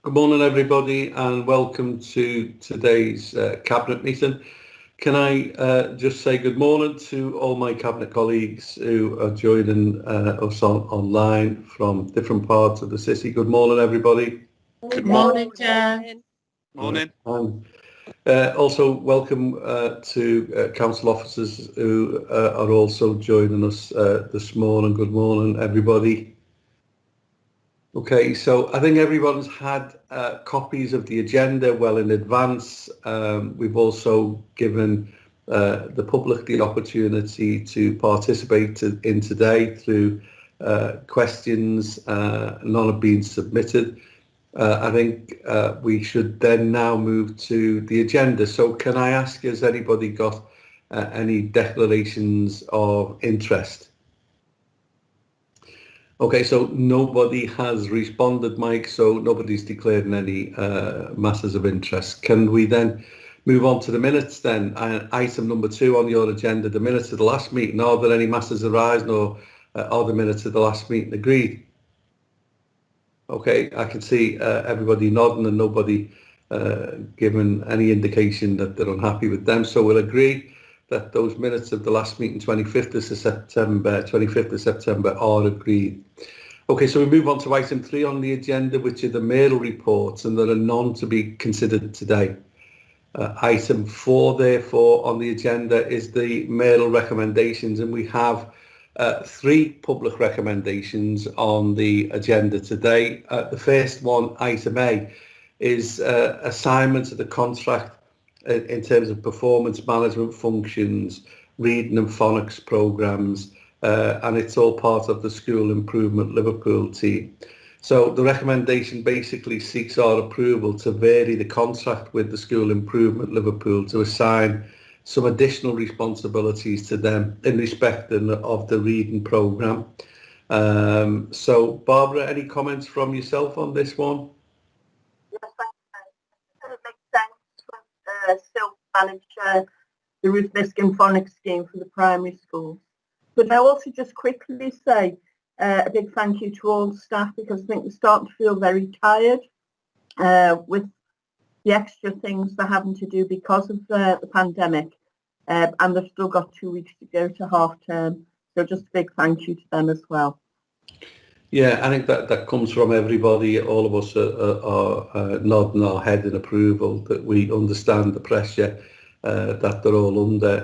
Good morning, everybody, and welcome to today's Cabinet meeting. Can I just say good morning to all my Cabinet colleagues who are joining us online from different parts of the city. Good morning, everybody. Good morning, Chair. Morning. Also, welcome to council officers who are also joining us this morning. Good morning, everybody. Okay, so I think everyone's had copies of the agenda well in advance. We've also given the public the opportunity to participate in today through questions. None have been submitted. I think we should then now move to the agenda. So can I ask, has anybody got any declarations of interest? Okay, so nobody has responded, Mike, so nobody's declared any matters of interest. Can we then move on to the minutes then? Item number 2 on your agenda, the minutes of the last meeting. Are there any matters arising, or are the minutes of the last meeting agreed? Okay, I can see everybody nodding and nobody giving any indication that they're unhappy with them, so we'll agree that those minutes of the last meeting, 25th of September, are agreed. Okay, so we move on to item 3 on the agenda, which are the Mayoral Reports, and there are none to be considered today. Item 4, therefore, on the agenda is the Mayoral Recommendations, and we have 3 public recommendations on the agenda today. The first one, item A, is assignment of the contract in terms of performance management functions, reading and phonics programmes, and it's all part of the School Improvement Liverpool team. So the recommendation basically seeks our approval to vary the contract with the School Improvement Liverpool to assign some additional responsibilities to them in respect of the reading programme. So Barbara, any comments from yourself on this one? Still manage the Ruth Miskin phonics scheme for the primary schools. But I also just quickly say a big thank you to all the staff, because I think they're starting to feel very tired with the extra things they're having to do because of the pandemic, and they've still got 2 weeks to go to half term. So just a big thank you to them as well. Yeah, I think that comes from everybody. All of us are nodding our head in approval that we understand the pressure that they're all under,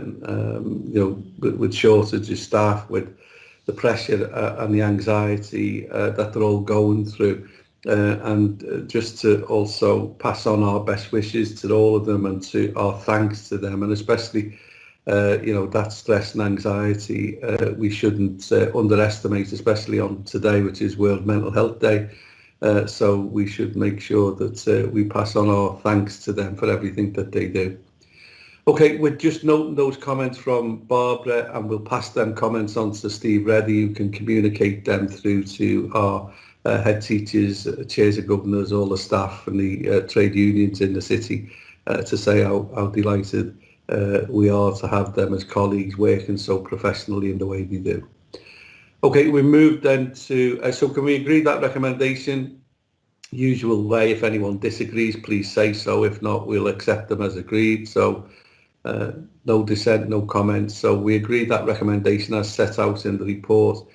with shortage of staff, with the pressure and the anxiety that they're all going through. And just to also pass on our best wishes to all of them and to our thanks to them, and especially that stress and anxiety we shouldn't underestimate, especially on today, which is World Mental Health Day. So we should make sure that we pass on our thanks to them for everything that they do. Okay, we're just noting those comments from Barbara, and we'll pass them comments on to Steve Reddy, who can communicate them through to our head teachers, chairs of governors, all the staff and the trade unions in the city to say how delighted we are to have them as colleagues working so professionally in the way they do. Okay, we move then to, so can we agree that recommendation? Usual way, if anyone disagrees, please say so. If not, we'll accept them as agreed. So no dissent, no comments. So we agree that recommendation as set out in the report.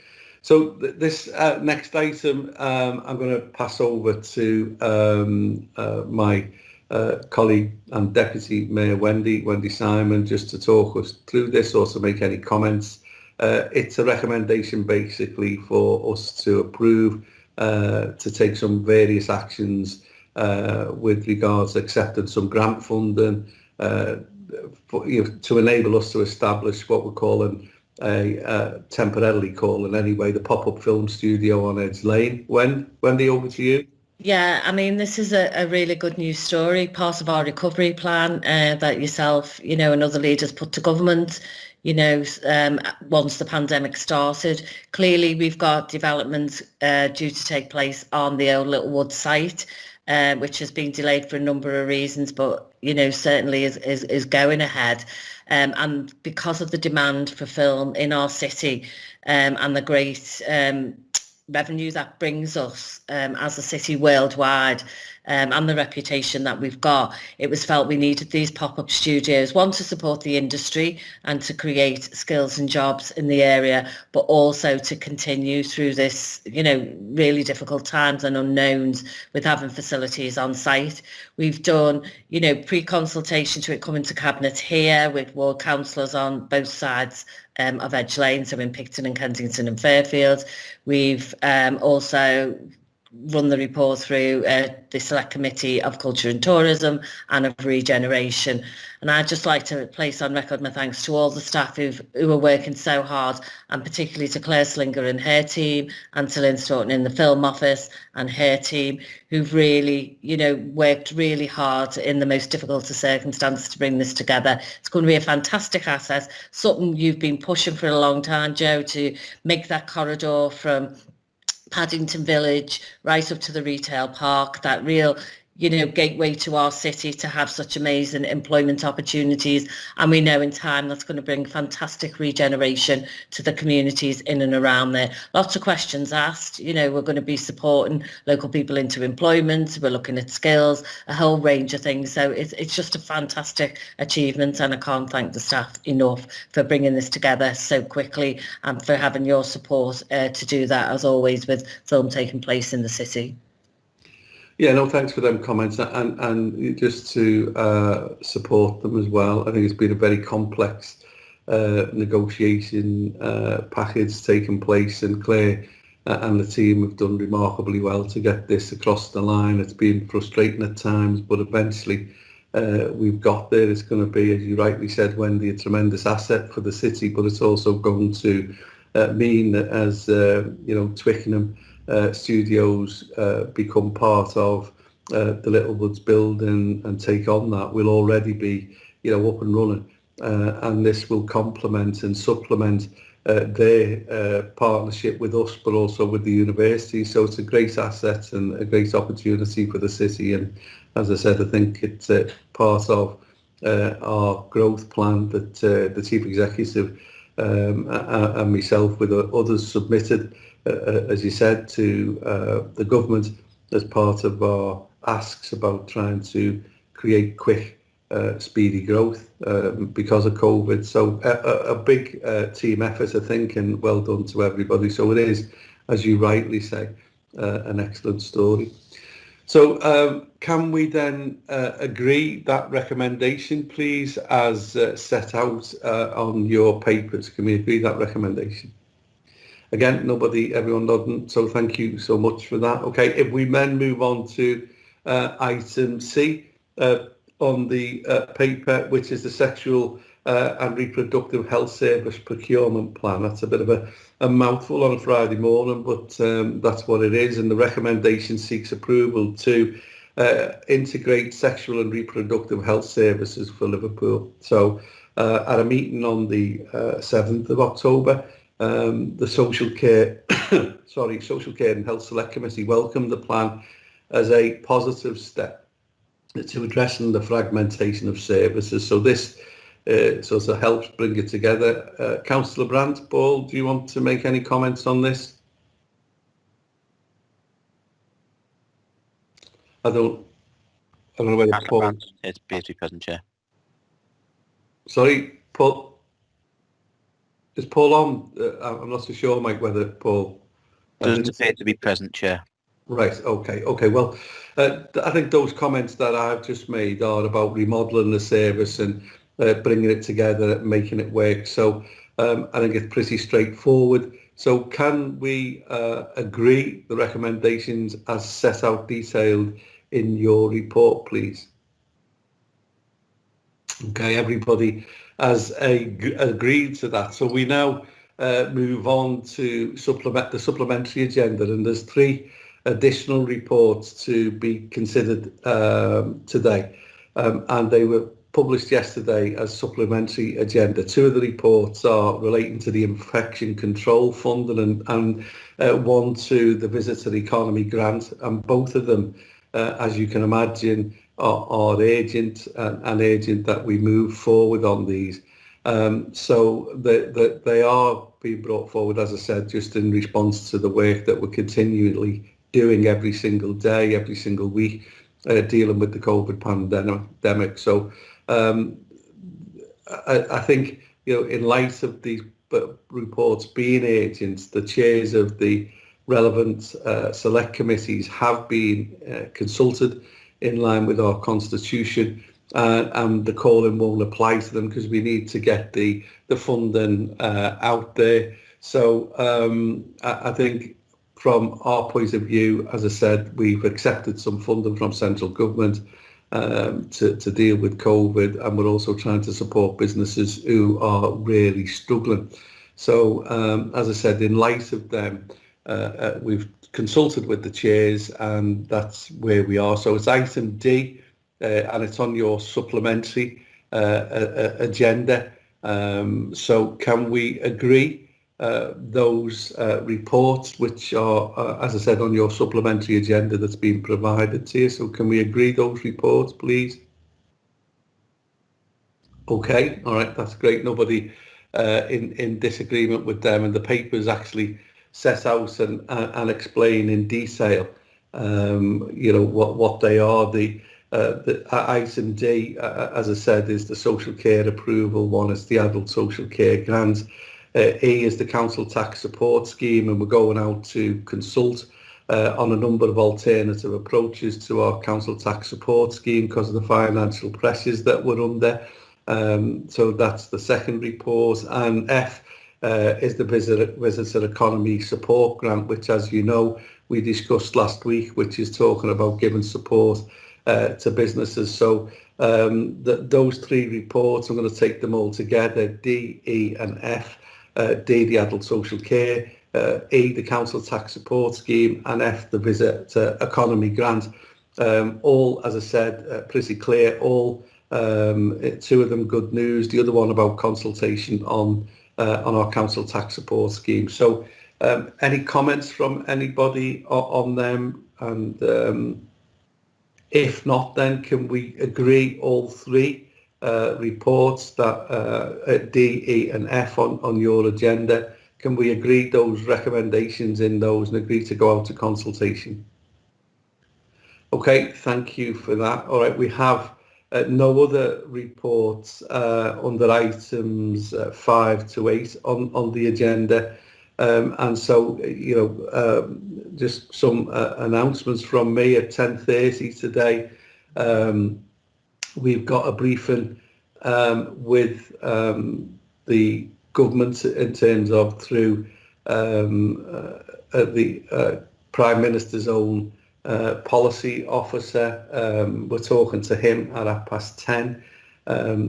So this next item, I'm going to pass over to my colleague and Deputy Mayor Wendy Simon, just to talk us through this or to make any comments. It's a recommendation basically for us to approve to take some various actions with regards to accepting some grant funding to enable us to establish what we're calling temporarily calling anyway the pop-up film studio on Edge Lane. Wendy, over to you. Yeah, I mean, this is a really good news story, part of our recovery plan that yourself, and other leaders put to government, once the pandemic started. Clearly, we've got development due to take place on the old Littlewood site, which has been delayed for a number of reasons, but, certainly is going ahead. And because of the demand for film in our city and the great revenue that brings us as a city worldwide, and the reputation that we've got, it was felt we needed these pop-up studios, one, to support the industry and to create skills and jobs in the area, but also to continue through this, really difficult times and unknowns with having facilities on site. We've done, pre-consultation to it coming to Cabinet here with ward councillors on both sides of Edge Lane, so in Picton and Kensington and Fairfield. We've also run the report through the Select Committee of Culture and Tourism and of Regeneration. And I'd just like to place on record my thanks to all the staff who are working so hard, and particularly to Claire Slinger and her team, and to Lynn Staunton in the film office and her team, who've really, worked really hard in the most difficult of circumstances to bring this together. It's going to be a fantastic asset, something you've been pushing for a long time, Joe, to make that corridor from Paddington Village right up to the retail park, that real gateway to our city, to have such amazing employment opportunities. And we know in time that's going to bring fantastic regeneration to the communities in and around there. Lots of questions asked. We're going to be supporting local people into employment. We're looking at skills, a whole range of things. So it's just a fantastic achievement, and I can't thank the staff enough for bringing this together so quickly and for having your support to do that, as always, with film taking place in the city. Yeah, no, thanks for them comments, and just to support them as well. I think it's been a very complex negotiation package taking place, and Claire and the team have done remarkably well to get this across the line. It's been frustrating at times, but eventually we've got there. It's going to be, as you rightly said, Wendy, a tremendous asset for the city, but it's also going to mean that as Twickenham studios become part of the Littlewoods building and take on that, we'll already be up and running, and this will complement and supplement their partnership with us, but also with the university. So it's a great asset and a great opportunity for the city, and as I said, I think it's part of our growth plan that the Chief Executive and myself with others submitted, as you said, to the government as part of our asks about trying to create quick, speedy growth because of COVID. So a big team effort, I think, and well done to everybody. So it is, as you rightly say, an excellent story. So can we then agree that recommendation, please, as set out on your papers? Can we agree that recommendation? Again, everyone nodding, so thank you so much for that. Okay, if we then move on to item C on the paper, which is the Sexual and Reproductive Health Service Procurement Plan. That's a bit of a mouthful on a Friday morning, but that's what it is. And the recommendation seeks approval to integrate sexual and reproductive health services for Liverpool. So at a meeting on the 7th of October, the Social Care and Health Select Committee welcomed the plan as a positive step to addressing the fragmentation of services. So this sort of helps bring it together. Councillor Brandt, Paul, do you want to make any comments on this? I don't know whether Paul... It's basically present, Chair. Sorry, Paul. Is Paul on? I'm not so sure, Mike, whether Paul... Doesn't appear to be present, Chair. Right, okay. Well, I think those comments that I've just made are about remodelling the service and bringing it together, making it work. So I think it's pretty straightforward. So can we agree the recommendations as set out detailed in your report, please? Okay, everybody has agreed to that. So we now move on to the supplementary agenda, and there's 3 additional reports to be considered today, and they were published yesterday as supplementary agenda. 2 of the reports are relating to the Infection Control Fund and one to the Visitor Economy Grant, and both of them, as you can imagine, are urgent and urgent that we move forward on these. So they are being brought forward, as I said, just in response to the work that we're continually doing every single day, every single week dealing with the COVID pandemic. So I think, in light of these reports being agents, the chairs of the relevant select committees have been consulted in line with our constitution, and the calling won't apply to them because we need to get the funding out there. So I think from our point of view, as I said, we've accepted some funding from central government to deal with COVID, and we're also trying to support businesses who are really struggling. So as I said, in light of them, we've consulted with the chairs, and that's where we are. So it's item D, and it's on your supplementary agenda. So can we agree those reports, which are, as I said, on your supplementary agenda that's been provided to you? So can we agree those reports, please? Okay, all right, that's great. Nobody in disagreement with them, and the papers actually set out and explain in detail, what they are. The item D, as I said, is the social care approval one. It's the adult social care grant. E is the council tax support scheme, and we're going out to consult on a number of alternative approaches to our council tax support scheme because of the financial pressures that we're under. So that's the second report. And F is the visitor economy support grant, which, as you know, we discussed last week, which is talking about giving support to businesses. So those three reports, I'm going to take them all together: D, E and F. D, the adult social care, E, the council tax support scheme, and F, the visitor economy grant. All, as I said, pretty clear. All two of them good news. The other one about consultation on our council tax support scheme. So any comments from anybody on them? And if not, then can we agree all three reports, that D, E and F on your agenda? Can we agree those recommendations in those and agree to go out to consultation? Okay, thank you for that. All right, we have no other reports under items 5 to 8 on the agenda. And so, just some announcements from me. At 10:30 today, we've got a briefing with the government in terms of through the Prime Minister's own policy officer. We're talking to him at 10:30.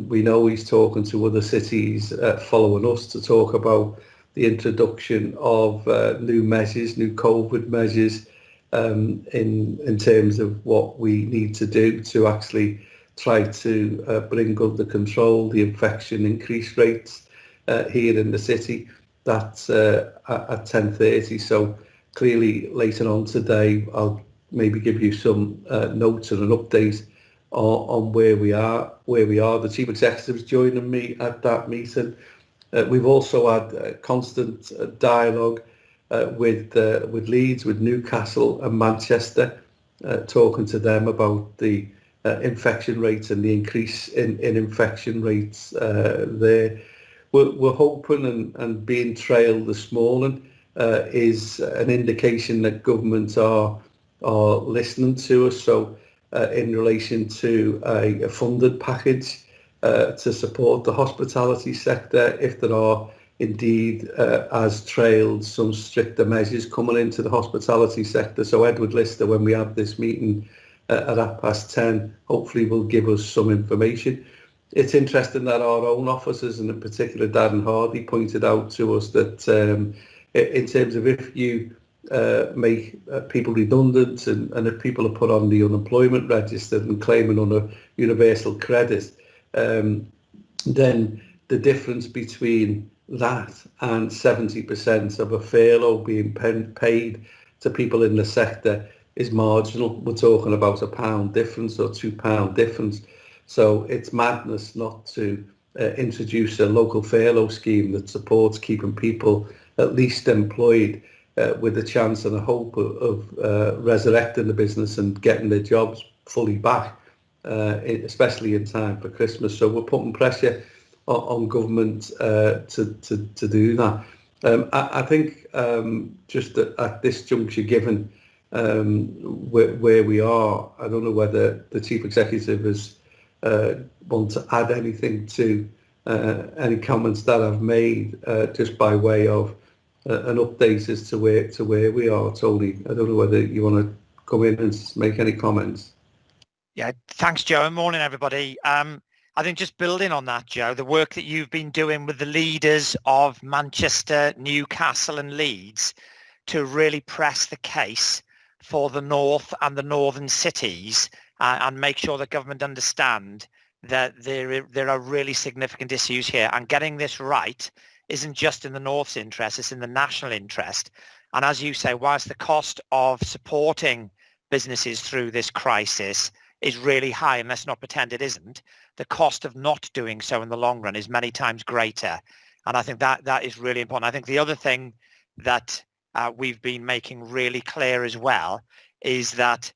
We know he's talking to other cities following us to talk about the introduction of new measures, new COVID measures, in terms of what we need to do to actually try to bring under control the infection increase rates here in the city. That's at 10:30. So clearly later on today, I'll maybe give you some notes and an update on where we are. The Chief Executive's joining me at that meeting. We've also had constant dialogue with Leeds, with Newcastle and Manchester, talking to them about the infection rates and the increase in infection rates there. We're hoping and being trailed this morning is an indication that government are listening to us. So in relation to a funded package to support the hospitality sector, if there are indeed, as trailed, some stricter measures coming into the hospitality sector. So Edward Lister, when we have this meeting at 10:30, hopefully will give us some information. It's interesting that our own officers, and in particular Darren Hardy, pointed out to us that in terms of if you make people redundant and if people are put on the unemployment register and claiming on a universal credit, then the difference between that and 70% of a furlough being paid to people in the sector is marginal. We're talking about £1 difference or £2 difference. So it's madness not to introduce a local furlough scheme that supports keeping people at least employed with a chance and a hope of resurrecting the business and getting their jobs fully back, especially in time for Christmas. So we're putting pressure on government to do that. I think just at this juncture, given where we are, I don't know whether the Chief Executive is want to add anything to any comments that I've made, just by way of an update as to where we are. Tony, I don't know whether you want to come in and make any comments. Yeah, thanks, Joe, and morning, everybody. I think just building on that, Joe, the work that you've been doing with the leaders of Manchester, Newcastle and Leeds to really press the case for the north and the northern cities, and make sure that government understand that there are really significant issues here, and getting this right isn't just in the north's interest, it's in the national interest. And as you say, whilst the cost of supporting businesses through this crisis is really high, and let's not pretend it isn't, the cost of not doing so in the long run is many times greater. And I think that is really important. I think the other thing that we've been making really clear as well is that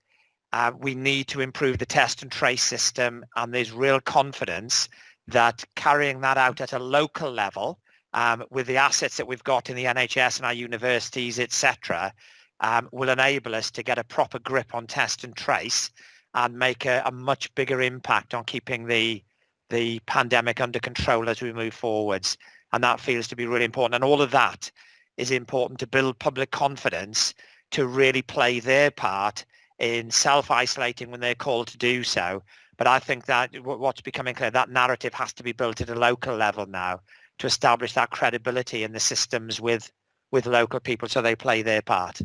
we need to improve the test and trace system, and there's real confidence that carrying that out at a local level, with the assets that we've got in the NHS and our universities, etc., will enable us to get a proper grip on test and trace and make a much bigger impact on keeping the pandemic under control as we move forwards. And that feels to be really important. And all of that is important to build public confidence to really play their part in self-isolating when they're called to do so. But I think that what's becoming clear, that narrative has to be built at a local level now to establish that credibility in the systems with local people so they play their part.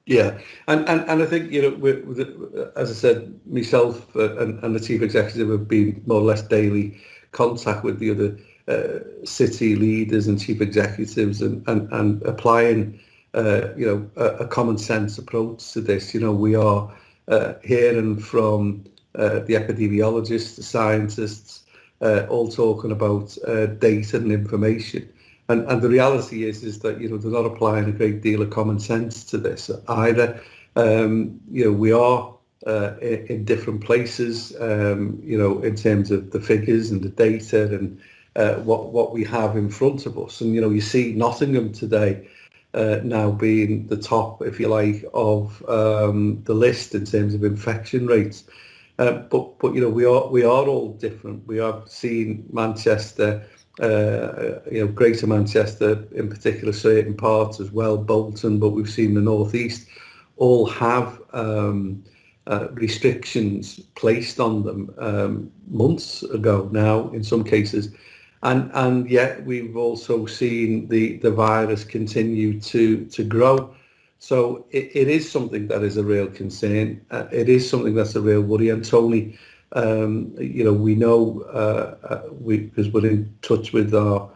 Yeah, and I think, as I said, myself and the Chief Executive have been more or less daily contact with the other city leaders and chief executives, and applying a common sense approach to this. We are hearing from the epidemiologists, the scientists, all talking about data and information. And the reality is that, they're not applying a great deal of common sense to this either. We are in different places, in terms of the figures and the data and what we have in front of us. And, you see Nottingham today now being the top, if you like, of the list in terms of infection rates. But we are all different. We have seen Manchester, Greater Manchester in particular, certain parts as well, Bolton, but we've seen the North East all have restrictions placed on them months ago now in some cases, and yet we've also seen the virus continue to grow. So it is something that is a real concern. It is something that's a real worry. And Tony, we know, because we're in touch with our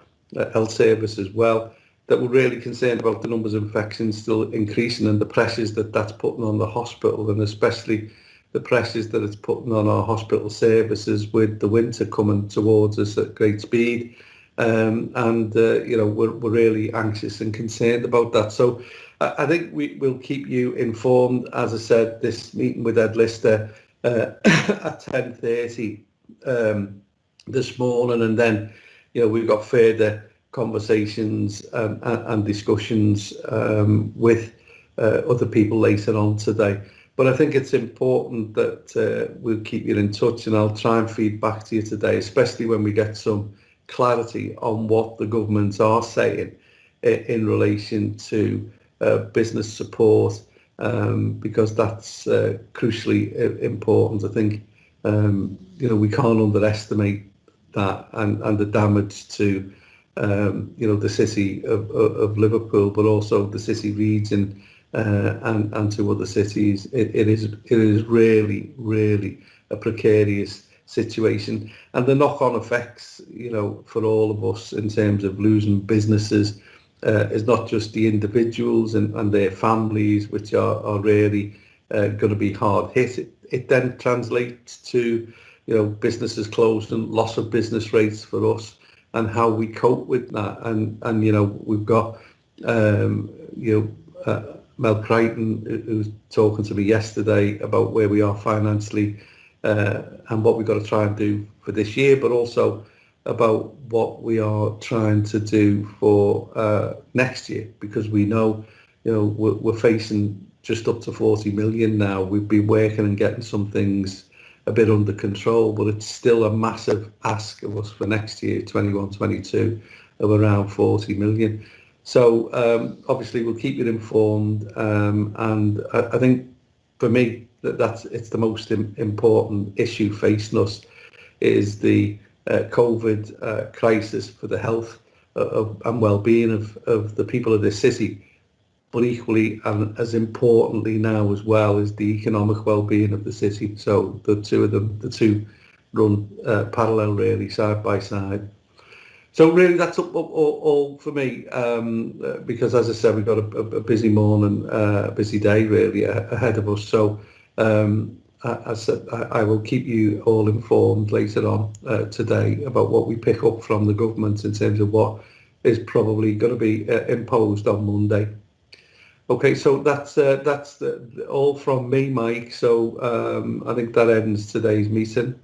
health service as well, that we're really concerned about the numbers of infections still increasing and the pressures that's putting on the hospital, and especially the pressures that it's putting on our hospital services with the winter coming towards us at great speed. We're really anxious and concerned about that. So I think we'll keep you informed. As I said, this meeting with Ed Lister at 10:30 this morning, and then we've got further conversations and discussions with other people later on today. But I think it's important that we'll keep you in touch, and I'll try and feed back to you today, especially when we get some clarity on what the governments are saying in relation to business support, because that's crucially important. I think we can't underestimate that and the damage to the city of Liverpool, but also the city region and to other cities. It is really, really a precarious situation, and the knock-on effects, for all of us in terms of losing businesses, is not just the individuals and their families, which are really going to be hard hit. It then translates to businesses closed and loss of business rates for us, and how we cope with that. And we've got Mel Crichton, who was talking to me yesterday about where we are financially and what we've got to try and do for this year, but also about what we are trying to do for next year, because we know, we're facing just up to 40 million now. We've been working and getting some things a bit under control, but it's still a massive ask of us for next year, 21-22, of around 40 million. So obviously we'll keep you informed, and I think for me it's the most important issue facing us is the COVID crisis for the health and well-being of the people of this city, but equally and as importantly now as well is the economic well-being of the city. So the two run parallel, really, side by side. So really that's all for me, because as I said, we've got a busy morning, a busy day really ahead of us. So I said I will keep you all informed later on today about what we pick up from the government in terms of what is probably going to be imposed on Monday. Okay, so that's all from me, Mike. So I think that ends today's meeting.